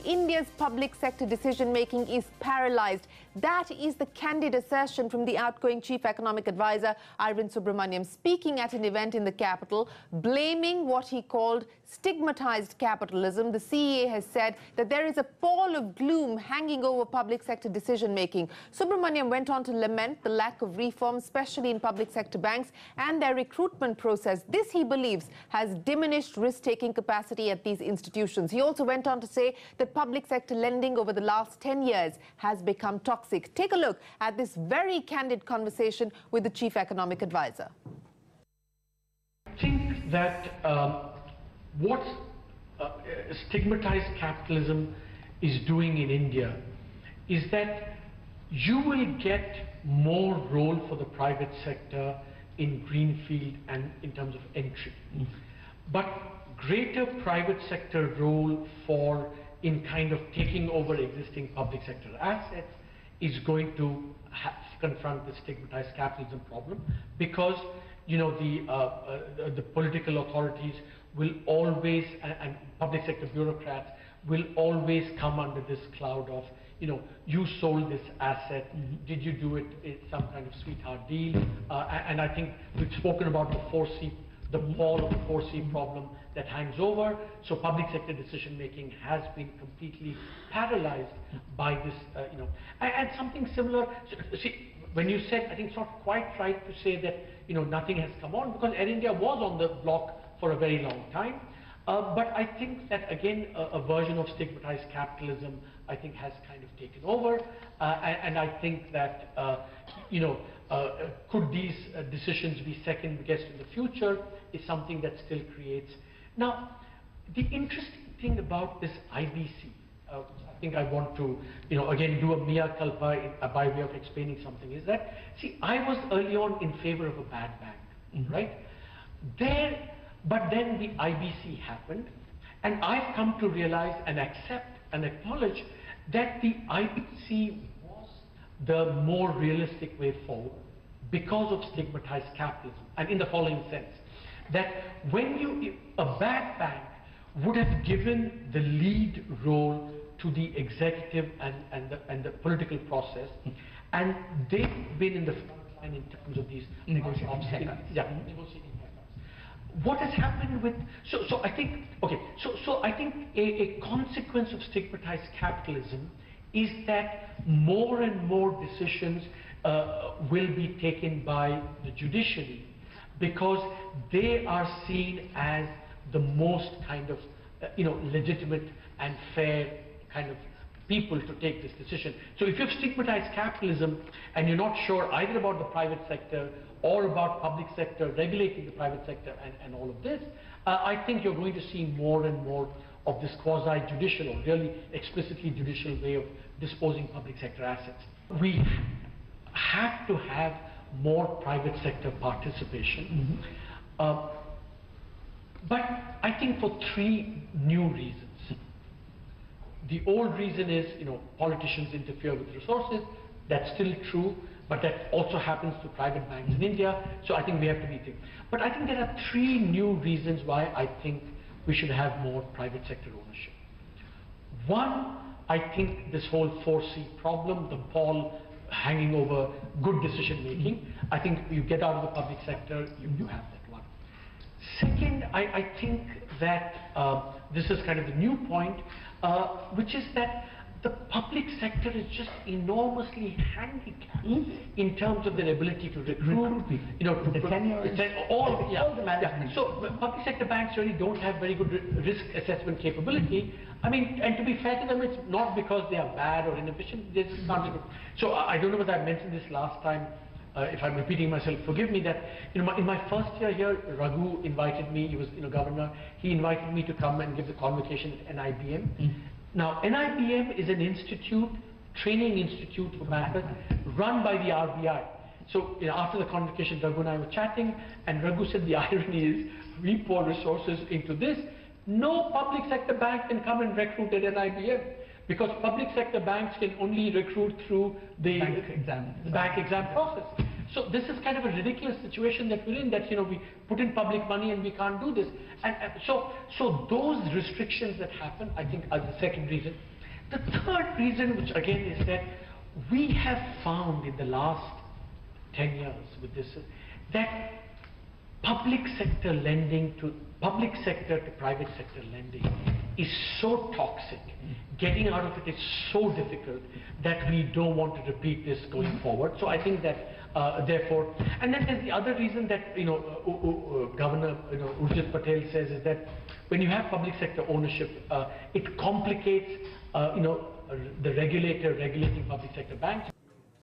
India's public sector decision-making is paralysed. That is the candid assertion from the outgoing Chief Economic Advisor, Arvind Subramanian, speaking at an event in the capital, blaming what he called stigmatized capitalism. The CEA has said that there is a pall of gloom hanging over public sector decision-making. Subramanian went on to lament the lack of reform, especially in public sector banks and their recruitment process. This, he believes, has diminished risk-taking capacity at these institutions. He also went on to say that public sector lending over the last 10 years has become toxic. Take a look at this very candid conversation with the Chief Economic Advisor. I think that what stigmatized capitalism is doing in India is that you will get more role for the private sector in greenfield and in terms of entry. But greater private sector role for in kind of taking over existing public sector assets is going to confront the stigmatized capitalism problem, because you know the political authorities will always and public sector bureaucrats will always come under this cloud of, you know, you sold this asset, did you do it in some kind of sweetheart deal? And I think we've spoken about the 4C, the wall of the 4C problem that hangs over. So public sector decision making has been completely paralyzed by this, you know, and something similar. So, see, when you said, I think it's not quite right to say that, you know, nothing has come on, because Air India was on the block for a very long time. But I think that, again, a version of stigmatized capitalism, I think, has kind of taken over. And I think that, you know, could these decisions be second-guessed in the future is something that still creates. Now, the interesting thing about this IBC, I think I want to, you know, again, do a mea culpa by way of explaining something, is that, see, I was early on in favor of a bad bank, right? But then the IBC happened, and I've come to realize and accept and acknowledge that the IBC was the more realistic way forward because of stigmatized capitalism, and in the following sense, that when a bad bank would have given the lead role to the executive and the political process, and they've been in the front line in terms of these negotiating haircuts. What has happened with, so I think, okay, so I think a consequence of stigmatized capitalism is that more and more decisions will be taken by the judiciary, because they are seen as the most kind of, you know, legitimate and fair kind of people to take this decision. So if you've stigmatized capitalism and you're not sure either about the private sector or about public sector regulating the private sector and all of this, I think you're going to see more and more of this quasi-judicial or really explicitly judicial way of disposing public sector assets. We have to have more private sector participation, but I think for three new reasons. The old reason is, you know, politicians interfere with resources. That's still true, but that also happens to private banks in India. So I think we have to be thinking. But I think there are three new reasons why I think we should have more private sector ownership. One, I think this whole 4C problem, the pall hanging over good decision making, I think you get out of the public sector, you have that one. Second, I think that this is kind of the new point, which is that the public sector is just enormously handicapped in terms of their ability to recruit, you know, to the tenure, all the management. So public sector banks really don't have very good risk assessment capability. I mean, and to be fair to them, it's not because they are bad or inefficient. They just can't. So I don't know whether I mentioned this last time. If I'm repeating myself, forgive me. That, you know, in my first year here, Raghu invited me. He was, you know, governor. He invited me to come and give the convocation at NIBM. Now, NIBM is an institute, training institute for bankers, run by the RBI. So, you know, after the convocation, Raghu and I were chatting, and Raghu said the irony is we pour resources into this. No public sector bank can come and recruit at NIBM, because public sector banks can only recruit through the bank exam process. So this is kind of a ridiculous situation that we're in, that, you know, we put in public money and we can't do this. And so those restrictions that happen, I think, are the second reason. The third reason, which again is that we have found in the last 10 years with this, that public sector lending to private sector lending is so toxic. Getting out of it is so difficult that we don't want to repeat this going forward. So I think that therefore, and then there's the other reason that, you know, Governor, you know, Urjit Patel says, is that when you have public sector ownership, it complicates, you know, the regulator regulating public sector banks.